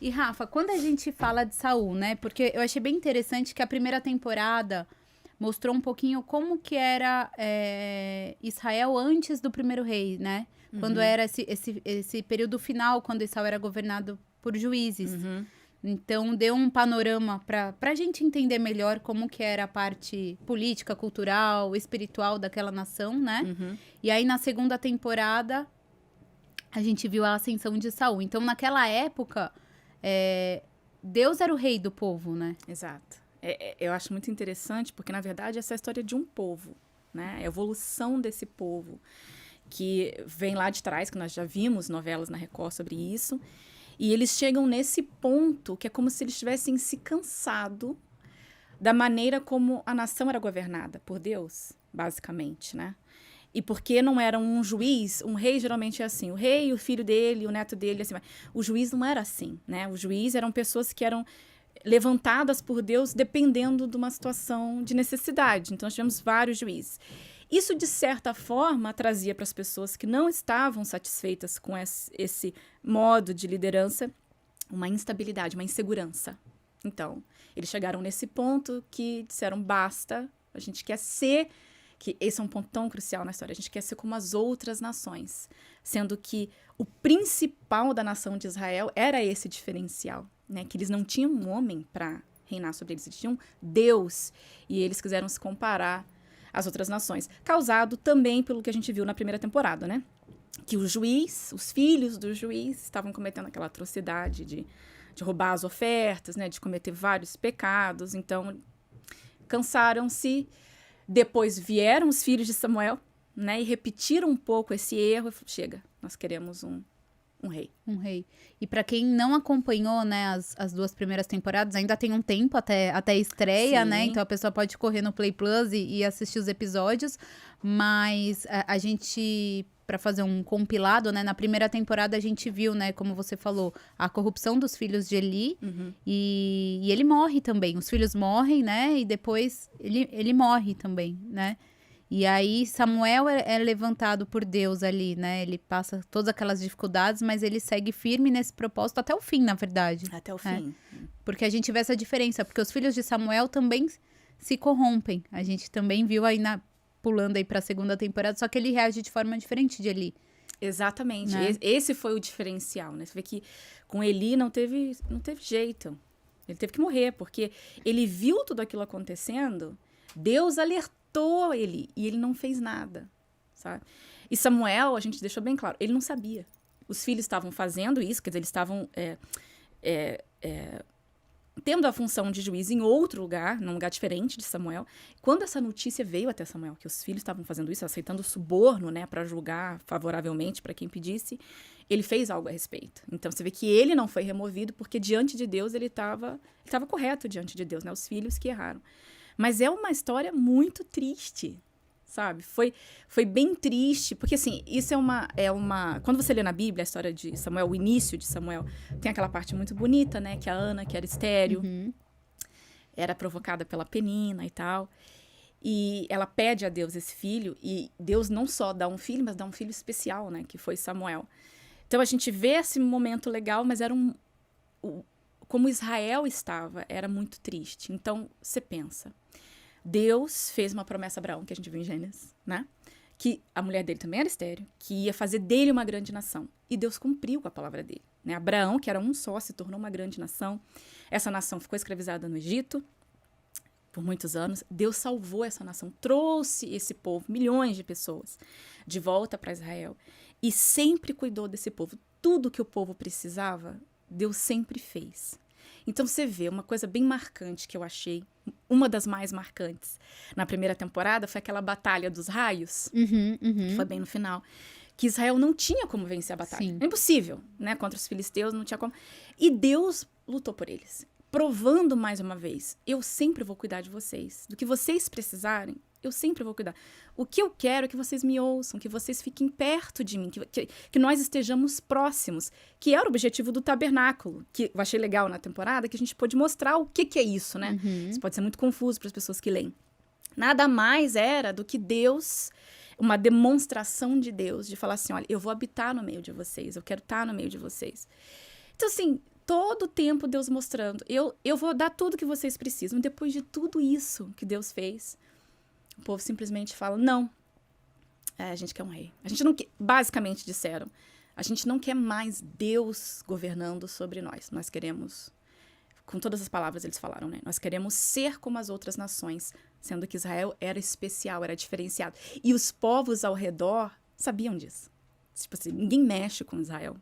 E Rafa, quando a gente fala de Saul, né? Porque eu achei bem interessante que a primeira temporada mostrou um pouquinho como que era Israel antes do primeiro rei, né? Quando era esse período final, quando Israel era governado por juízes. Então, deu um panorama para a gente entender melhor como que era a parte política, cultural, espiritual daquela nação, né? E aí, na segunda temporada, a gente viu a ascensão de Saul. Então, naquela época, Deus era o rei do povo, né? Exato. Eu acho muito interessante, porque, na verdade, essa é a história de um povo, né? É a evolução desse povo, que vem lá de trás, que nós já vimos novelas na Record sobre isso, e eles chegam nesse ponto que é como se eles tivessem se cansado da maneira como a nação era governada por Deus, basicamente, né? E porque não era um juiz, um rei geralmente é assim, o rei, o filho dele, o neto dele, assim, o juiz não era assim, né? O juiz eram pessoas que eram levantadas por Deus dependendo de uma situação de necessidade. Então, nós tivemos vários juízes. Isso, de certa forma, trazia para as pessoas que não estavam satisfeitas com esse modo de liderança uma instabilidade, uma insegurança. Então, eles chegaram nesse ponto que disseram, basta, a gente quer ser, que esse é um ponto tão crucial na história, a gente quer ser como as outras nações, sendo que o principal da nação de Israel era esse diferencial, né? Que eles não tinham um homem para reinar sobre eles, eles tinham Deus, e eles quiseram se comparar às outras nações, causado também pelo que a gente viu na primeira temporada, né? Que o juiz, os filhos do juiz estavam cometendo aquela atrocidade de roubar as ofertas, né? De cometer vários pecados, então cansaram-se. Depois vieram os filhos de Samuel, né? E repetiram um pouco esse erro. Chega, nós queremos um rei. Um rei. E para quem não acompanhou, né, as duas primeiras temporadas, ainda tem um tempo até a estreia, Sim. né? Então a pessoa pode correr no Play Plus e assistir os episódios. Mas a gente, para fazer um compilado, né? Na primeira temporada a gente viu, né, como você falou, a corrupção dos filhos de Eli. E ele morre também. Os filhos morrem, né? E depois ele morre também, né? E aí Samuel é levantado por Deus ali, né? Ele passa todas aquelas dificuldades, mas ele segue firme nesse propósito até o fim, na verdade. Até o fim. Porque a gente vê essa diferença, porque os filhos de Samuel também se corrompem. A gente também viu aí pulando aí pra segunda temporada, só que ele reage de forma diferente de Eli. Exatamente. Né? Esse foi o diferencial, né? Você vê que com Eli não teve jeito. Ele teve que morrer, porque ele viu tudo aquilo acontecendo, Deus alertou ele e ele não fez nada, sabe? E Samuel, a gente deixou bem claro, ele não sabia. Os filhos estavam fazendo isso, quer dizer, eles estavam tendo a função de juiz em outro lugar, num lugar diferente de Samuel. Quando essa notícia veio até Samuel, que os filhos estavam fazendo isso, aceitando suborno, né, para julgar favoravelmente para quem pedisse, ele fez algo a respeito. Então, você vê que ele não foi removido, porque diante de Deus ele estava correto diante de Deus, né, os filhos que erraram. Mas é uma história muito triste, sabe? Foi bem triste, porque assim, isso é uma... Quando você lê na Bíblia a história de Samuel, o início de Samuel, tem aquela parte muito bonita, né? Que a Ana, que era estéril, era provocada pela Penina e tal. E ela pede a Deus esse filho, e Deus não só dá um filho, mas dá um filho especial, né? Que foi Samuel. Então a gente vê esse momento legal, mas era como Israel estava, era muito triste. Então, você pensa, Deus fez uma promessa a Abraão, que a gente viu em Gênesis, né? Que a mulher dele também era estéril, que ia fazer dele uma grande nação. E Deus cumpriu com a palavra dele, né? Abraão, que era um só, se tornou uma grande nação. Essa nação ficou escravizada no Egito por muitos anos. Deus salvou essa nação, trouxe esse povo, milhões de pessoas, de volta para Israel. E sempre cuidou desse povo. Tudo que o povo precisava, Deus sempre fez. Então, você vê uma coisa bem marcante que eu achei, uma das mais marcantes na primeira temporada, foi aquela batalha dos raios, que foi bem no final, que Israel não tinha como vencer a batalha. Sim. É impossível, né? Contra os filisteus, não tinha como. E Deus lutou por eles, provando mais uma vez, eu sempre vou cuidar de vocês. Do que vocês precisarem, eu sempre vou cuidar. O que eu quero é que vocês me ouçam, que vocês fiquem perto de mim, que nós estejamos próximos, que era o objetivo do tabernáculo, que eu achei legal na temporada, que a gente pôde mostrar o que é isso, né? Isso pode ser muito confuso para as pessoas que leem. Nada mais era do que Deus, uma demonstração de Deus, de falar assim, olha, eu vou habitar no meio de vocês, eu quero estar no meio de vocês. Então, assim, todo o tempo Deus mostrando, eu vou dar tudo que vocês precisam. Depois de tudo isso que Deus fez, o povo simplesmente fala, não, a gente quer um rei. A gente não quer, basicamente disseram, a gente não quer mais Deus governando sobre nós. Nós queremos, com todas as palavras eles falaram, né? Nós queremos ser como as outras nações, sendo que Israel era especial, era diferenciado. E os povos ao redor sabiam disso. Tipo assim, ninguém mexe com Israel,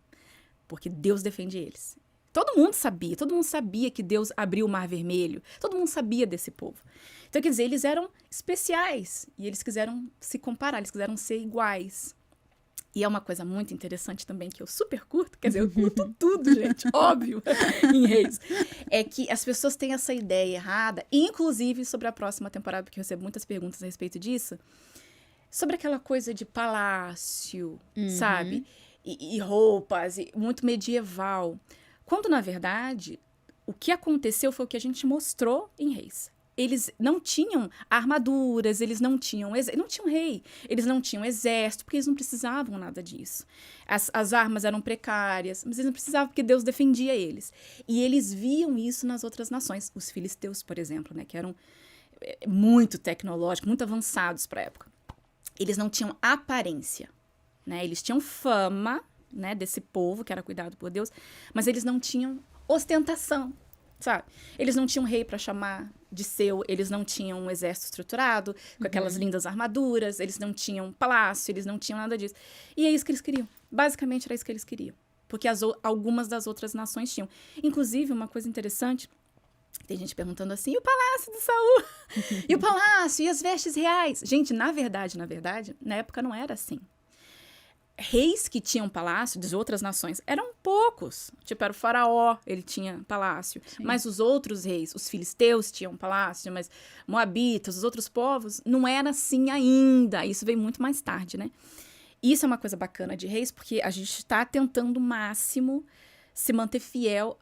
porque Deus defende eles. Todo mundo sabia que Deus abriu o Mar Vermelho, todo mundo sabia desse povo. Então, quer dizer, eles eram especiais, e eles quiseram se comparar, eles quiseram ser iguais. E é uma coisa muito interessante também, que eu super curto, quer dizer, eu curto tudo, gente, óbvio, em Reis. É que as pessoas têm essa ideia errada, inclusive sobre a próxima temporada, porque eu recebo muitas perguntas a respeito disso, sobre aquela coisa de palácio, sabe? E roupas, e muito medieval. Quando, na verdade, o que aconteceu foi o que a gente mostrou em Reis. Eles não tinham armaduras, eles não tinham rei, eles não tinham exército, porque eles não precisavam nada disso. As armas eram precárias, mas eles não precisavam porque Deus defendia eles. E eles viam isso nas outras nações. Os filisteus, por exemplo, né, que eram muito tecnológicos, muito avançados para a época. Eles não tinham aparência, né? Eles tinham fama, né, desse povo que era cuidado por Deus, mas eles não tinham ostentação, sabe? Eles não tinham rei para chamar de seu, eles não tinham um exército estruturado, com aquelas lindas armaduras, eles não tinham palácio, eles não tinham nada disso. E é isso que eles queriam. Basicamente era isso que eles queriam. Porque algumas das outras nações tinham. Inclusive, uma coisa interessante, tem gente perguntando assim, e o palácio de Saul? E o palácio? E as vestes reais? Gente, na verdade, na época não era assim. Reis que tinham palácio de outras nações eram poucos. Tipo, era o faraó, ele tinha palácio. Sim. Mas os outros reis, os filisteus tinham palácio, mas moabitas, os outros povos, não era assim ainda. Isso veio muito mais tarde, né? Isso é uma coisa bacana de Reis, porque a gente está tentando o máximo se manter fiel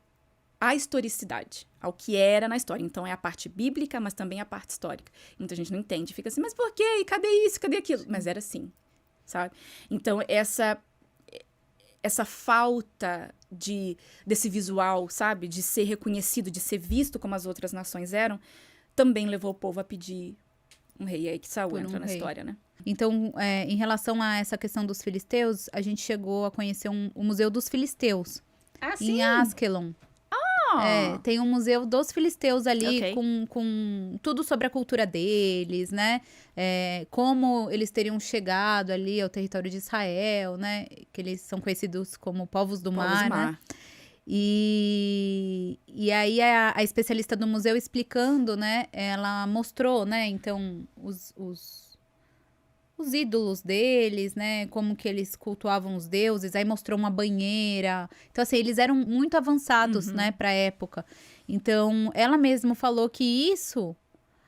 à historicidade, ao que era na história. Então, é a parte bíblica, mas também a parte histórica. Muita gente não entende, fica assim, mas por quê? E cadê isso? Cadê aquilo? Mas era assim. Sabe? Então, essa falta desse visual, sabe? De ser reconhecido, de ser visto como as outras nações eram, também levou o povo a pedir um rei. Aí que Saul entra na história, né? Então, em relação a essa questão dos filisteus, a gente chegou a conhecer o Museu dos Filisteus. Ah, sim? Em Askelon. Tem um museu dos filisteus ali, com tudo sobre a cultura deles, né? Como eles teriam chegado ali ao território de Israel, né? Que eles são conhecidos como povos do mar, né? E aí a especialista do museu explicando, né? Ela mostrou, né? Então, os ídolos deles, né? Como que eles cultuavam os deuses. Aí mostrou uma banheira. Então, assim, eles eram muito avançados, né? Pra época. Então, ela mesma falou que isso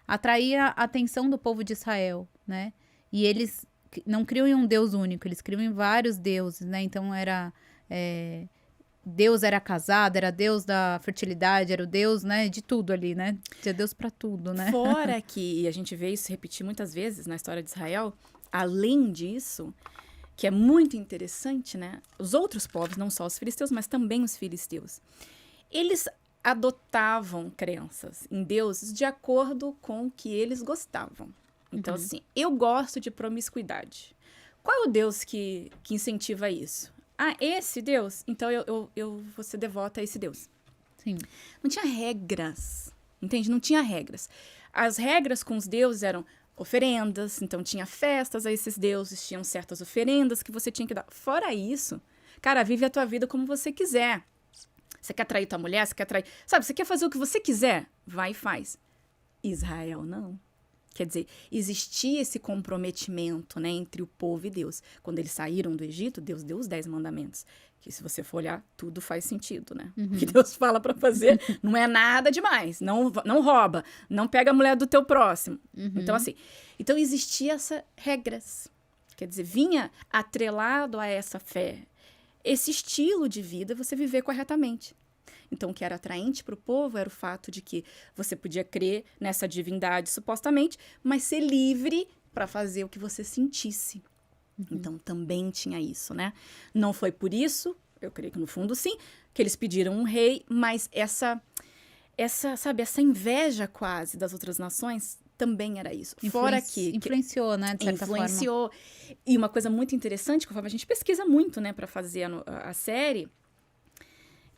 atraía a atenção do povo de Israel, né? E eles não criam em um Deus único. Eles criam em vários deuses, né? Então, Deus era casado, era Deus da fertilidade, era o Deus, né? De tudo ali, né? Tinha Deus pra tudo, né? Fora que a gente vê isso repetir muitas vezes na história de Israel. Além disso, que é muito interessante, né? Os outros povos, não só os filisteus, mas também os filisteus, eles adotavam crenças em deuses de acordo com o que eles gostavam. Então, assim, eu gosto de promiscuidade. Qual é o Deus que incentiva isso? Ah, esse Deus? Então, eu vou ser devota a esse Deus. Sim. Não tinha regras, entende? Não tinha regras. As regras com os deuses eram oferendas, então tinha festas a esses deuses, tinham certas oferendas que você tinha que dar. Fora isso, cara, vive a tua vida como você quiser. Você quer trair tua mulher, você quer trair... Sabe, você quer fazer o que você quiser? Vai e faz. Israel, não. Quer dizer, existia esse comprometimento, né, entre o povo e Deus. Quando eles saíram do Egito, Deus deu os 10 mandamentos. Que se você for olhar, tudo faz sentido, né? O que Deus fala pra fazer não é nada demais. Não rouba, não pega a mulher do teu próximo. Então, assim, existia essas regras. Quer dizer, vinha atrelado a essa fé, esse estilo de vida, você viver corretamente. Então, o que era atraente para o povo era o fato de que você podia crer nessa divindade, supostamente, mas ser livre para fazer o que você sentisse. Então, também tinha isso, né? Não foi por isso, eu creio que no fundo sim, que eles pediram um rei, mas sabe, essa inveja quase das outras nações também era isso. Fora que influenciou, né, de certa forma. Influenciou. E uma coisa muito interessante, conforme a gente pesquisa muito, né, para fazer a série,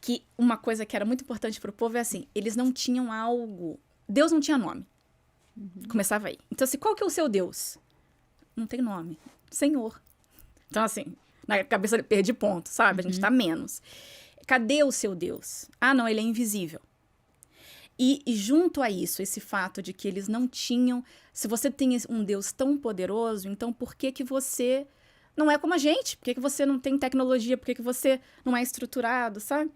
que uma coisa que era muito importante para o povo é assim, eles não tinham algo... Deus não tinha nome. Começava aí. Então, assim, qual que é o seu Deus? Não tem nome. Senhor. Então, assim, na cabeça perdi ponto, sabe? A gente tá menos. Cadê o seu Deus? Ah, não, ele é invisível. E junto a isso, esse fato de que eles não tinham... Se você tem um Deus tão poderoso, então por que que você não é como a gente? Por que que você não tem tecnologia? Por que que você não é estruturado, sabe?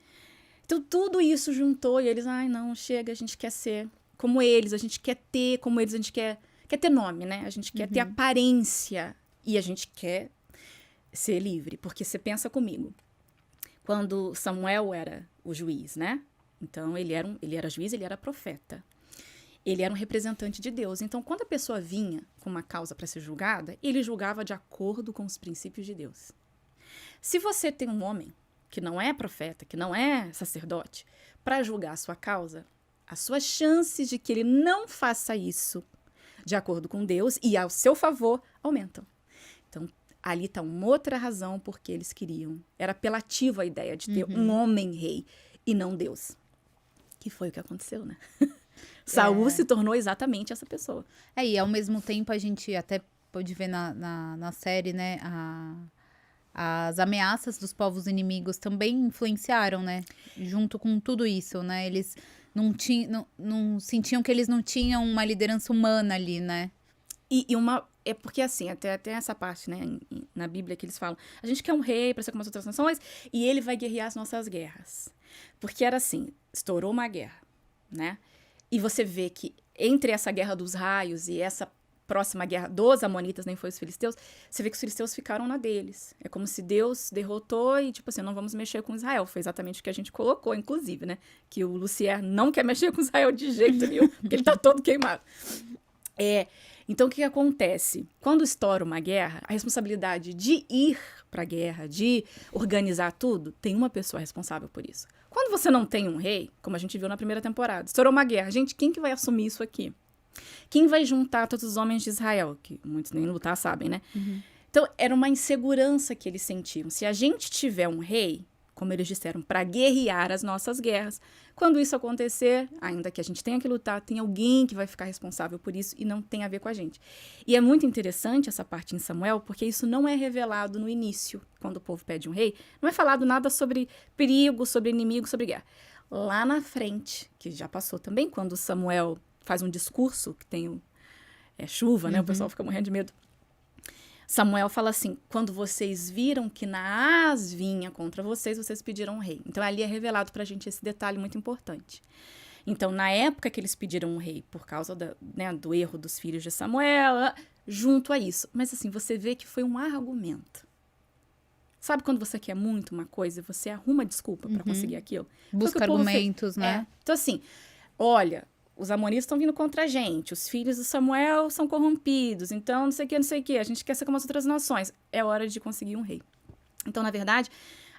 Então, tudo isso juntou e eles... Ai, não, chega, a gente quer ser como eles, a gente quer ter como eles, a gente quer ter nome, né? A gente quer ter aparência e a gente quer ser livre. Porque você pensa comigo, quando Samuel era o juiz, né? Então, ele era juiz, ele era profeta. Ele era um representante de Deus. Então, quando a pessoa vinha com uma causa para ser julgada, ele julgava de acordo com os princípios de Deus. Se você tem um homem que não é profeta, que não é sacerdote, para julgar a sua causa, as suas chances de que ele não faça isso de acordo com Deus e ao seu favor aumentam. Então, ali está uma outra razão porque eles queriam. Era apelativo a ideia de ter um homem rei e não Deus. Que foi o que aconteceu, né? Saul se tornou exatamente essa pessoa. E ao mesmo tempo a gente até pode ver na série, né, as ameaças dos povos inimigos também influenciaram, né, junto com tudo isso, né, eles não sentiam que eles não tinham uma liderança humana ali, né. É porque assim, até essa parte, né, na Bíblia que eles falam, a gente quer um rei para ser como as outras nações e ele vai guerrear as nossas guerras. Porque era assim, estourou uma guerra, né? E você vê que entre essa guerra dos raios e essa próxima guerra dos amonitas, nem foi os filisteus, você vê que os filisteus ficaram na deles. É como se Deus derrotou e, tipo assim, não vamos mexer com Israel. Foi exatamente o que a gente colocou, inclusive, né? Que o Lucier não quer mexer com Israel de jeito nenhum, porque ele tá todo queimado. Então, o que acontece? Quando estoura uma guerra, a responsabilidade de ir para a guerra, de organizar tudo, tem uma pessoa responsável por isso. Quando você não tem um rei, como a gente viu na primeira temporada, estourou uma guerra. Gente, quem que vai assumir isso aqui? Quem vai juntar todos os homens de Israel? Que muitos nem lutar sabem, né? Então, era uma insegurança que eles sentiam. Se a gente tiver um rei, como eles disseram, para guerrear as nossas guerras, quando isso acontecer, ainda que a gente tenha que lutar, tem alguém que vai ficar responsável por isso e não tem a ver com a gente. E é muito interessante essa parte em Samuel, porque isso não é revelado no início, quando o povo pede um rei. Não é falado nada sobre perigo, sobre inimigo, sobre guerra. Lá na frente, que já passou também, quando Samuel faz um discurso, que tem chuva, né? O pessoal fica morrendo de medo. Samuel fala assim, quando vocês viram que Naás vinha contra vocês, vocês pediram um rei. Então, ali é revelado pra gente esse detalhe muito importante. Então, na época que eles pediram um rei, por causa do erro dos filhos de Samuel, junto a isso. Mas, assim, você vê que foi um argumento. Sabe quando você quer muito uma coisa e você arruma desculpa pra conseguir aquilo? Busca argumentos, né? Então, assim, olha... Os amonitas estão vindo contra a gente. Os filhos de Samuel são corrompidos. Então, não sei o que. A gente quer ser como as outras nações. É hora de conseguir um rei. Então, na verdade,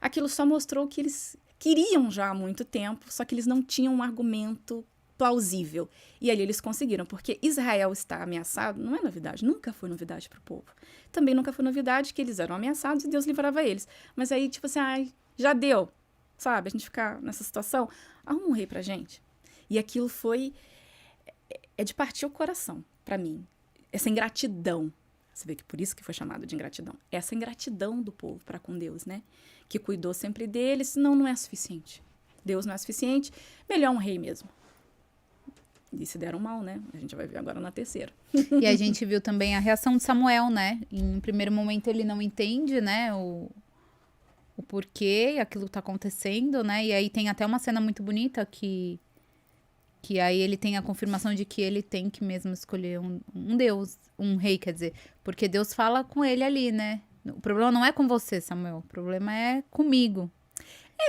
aquilo só mostrou que eles queriam já há muito tempo, só que eles não tinham um argumento plausível. E ali eles conseguiram, porque Israel está ameaçado, não é novidade. Nunca foi novidade para o povo. Também nunca foi novidade que eles eram ameaçados e Deus livrava eles. Mas aí, tipo assim, já deu. Sabe? A gente ficar nessa situação. Arruma um rei pra gente. E aquilo foi... É de partir o coração, para mim. Essa ingratidão. Você vê que por isso que foi chamado de ingratidão. Essa ingratidão do povo para com Deus, né? Que cuidou sempre deles. Não é suficiente. Deus não é suficiente. Melhor um rei mesmo. E se deram mal, né? A gente vai ver agora na terceira. E a gente viu também a reação de Samuel, né? Em primeiro momento ele não entende, né? O porquê aquilo tá acontecendo, né? E aí tem até uma cena muito bonita que aí ele tem a confirmação de que ele tem que mesmo escolher um Deus, um rei, quer dizer. Porque Deus fala com ele ali, né? O problema não é com você, Samuel. O problema é comigo.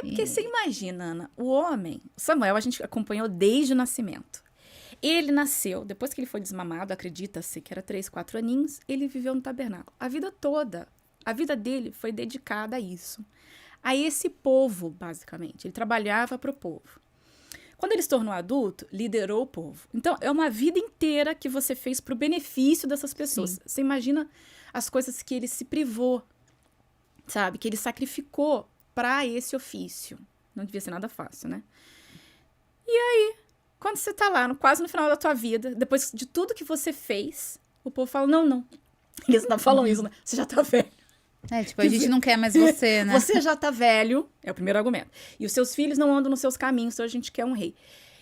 Porque você imagina, Ana, o homem... Samuel a gente acompanhou desde o nascimento. Ele nasceu, depois que ele foi desmamado, acredita-se que era 3, 4 aninhos, ele viveu no tabernáculo. A vida toda, a vida dele foi dedicada a isso. a esse povo, basicamente. Ele trabalhava para o povo. Quando ele se tornou adulto, liderou o povo. Então, é uma vida inteira que você fez para o benefício dessas pessoas. Sim. Você imagina as coisas que ele se privou, sabe? Que ele sacrificou para esse ofício. Não devia ser nada fácil, né? E aí, quando você tá lá, quase no final da tua vida, depois de tudo que você fez, o povo fala, não. Eles não falam isso, né? Você já tá velho. Tipo, a gente não quer mais você, né? Você já tá velho, é o primeiro argumento. E os seus filhos não andam nos seus caminhos, então a gente quer um rei.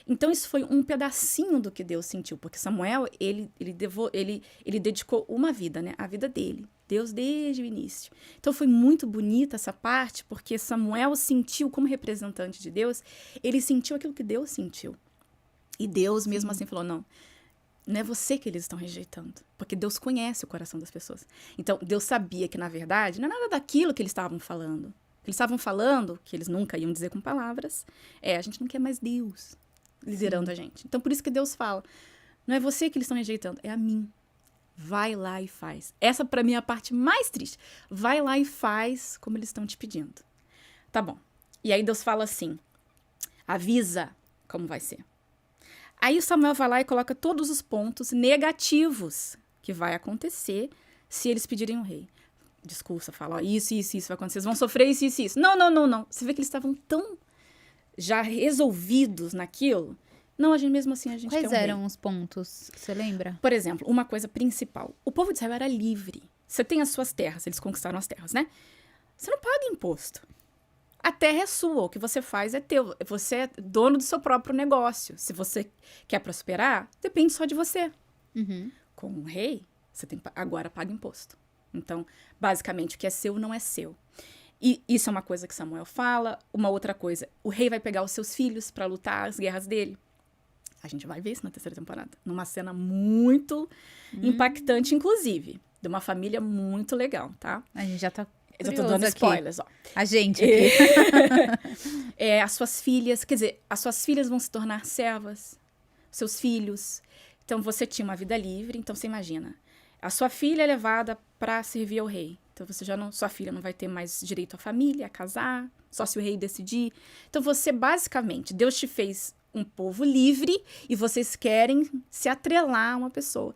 Então, isso foi um pedacinho do que Deus sentiu. Porque Samuel, ele dedicou uma vida, né? A vida dele. Deus desde o início. Então, foi muito bonita essa parte, porque Samuel sentiu, como representante de Deus, ele sentiu aquilo que Deus sentiu. E Deus, mesmo assim, falou, não é você que eles estão rejeitando. Porque Deus conhece o coração das pessoas. Então, Deus sabia que, na verdade, não é nada daquilo que eles estavam falando. Eles estavam falando, que eles nunca iam dizer com palavras, a gente não quer mais Deus liderando a gente. Então, por isso que Deus fala, não é você que eles estão rejeitando, é a mim. Vai lá e faz. Essa, pra mim, é a parte mais triste. Vai lá e faz como eles estão te pedindo. Tá bom. E aí Deus fala assim, avisa como vai ser. Aí o Samuel vai lá e coloca todos os pontos negativos que vai acontecer se eles pedirem um rei. Discursa, fala, ó, isso vai acontecer, vocês vão sofrer isso. Não. Você vê que eles estavam tão já resolvidos naquilo. Não, mesmo assim a gente quer um rei. Quais eram os pontos? Você lembra? Por exemplo, uma coisa principal. O povo de Israel era livre. Você tem as suas terras, eles conquistaram as terras, né? Você não paga imposto. A terra é sua, o que você faz é teu. Você é dono do seu próprio negócio. Se você quer prosperar, depende só de você. Uhum. Com um rei, você tem agora paga imposto. Então, basicamente, o que é seu não é seu. E isso é uma coisa que Samuel fala. Uma outra coisa, o rei vai pegar os seus filhos para lutar as guerras dele. A gente vai ver isso na terceira temporada. Numa cena muito impactante, inclusive. De uma família muito legal, tá? A gente já tá Eu já tô dando spoilers, ó. A gente aqui. As suas filhas, quer dizer, as suas filhas vão se tornar servas. Seus filhos. Então, você tinha uma vida livre, então você imagina. A sua filha é levada para servir ao rei. Então, sua filha não vai ter mais direito à família, a casar, só se o rei decidir. Então, você, basicamente, Deus te fez um povo livre e vocês querem se atrelar a uma pessoa.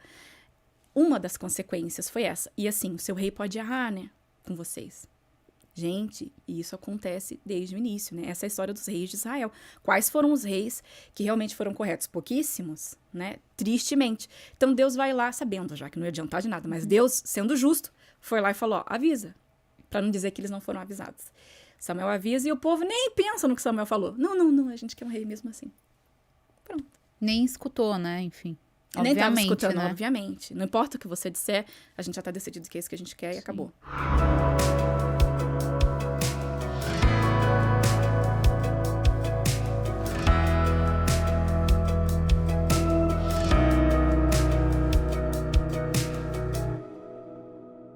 Uma das consequências foi essa. E assim, o seu rei pode errar, né? Com vocês. Gente, isso acontece desde o início, né? Essa é a história dos reis de Israel. Quais foram os reis que realmente foram corretos? Pouquíssimos, né? Tristemente. Então, Deus vai lá, sabendo já que não ia adiantar de nada, mas Deus, sendo justo, foi lá e falou, ó, avisa. Pra não dizer que eles não foram avisados. Samuel avisa e o povo nem pensa no que Samuel falou. Não, a gente quer um rei mesmo assim. Pronto. Nem escutou, né? Enfim. Nem estava Obviamente, escutando, né? obviamente. Não importa o que você disser, a gente já tá decidido que é isso que a gente quer e acabou.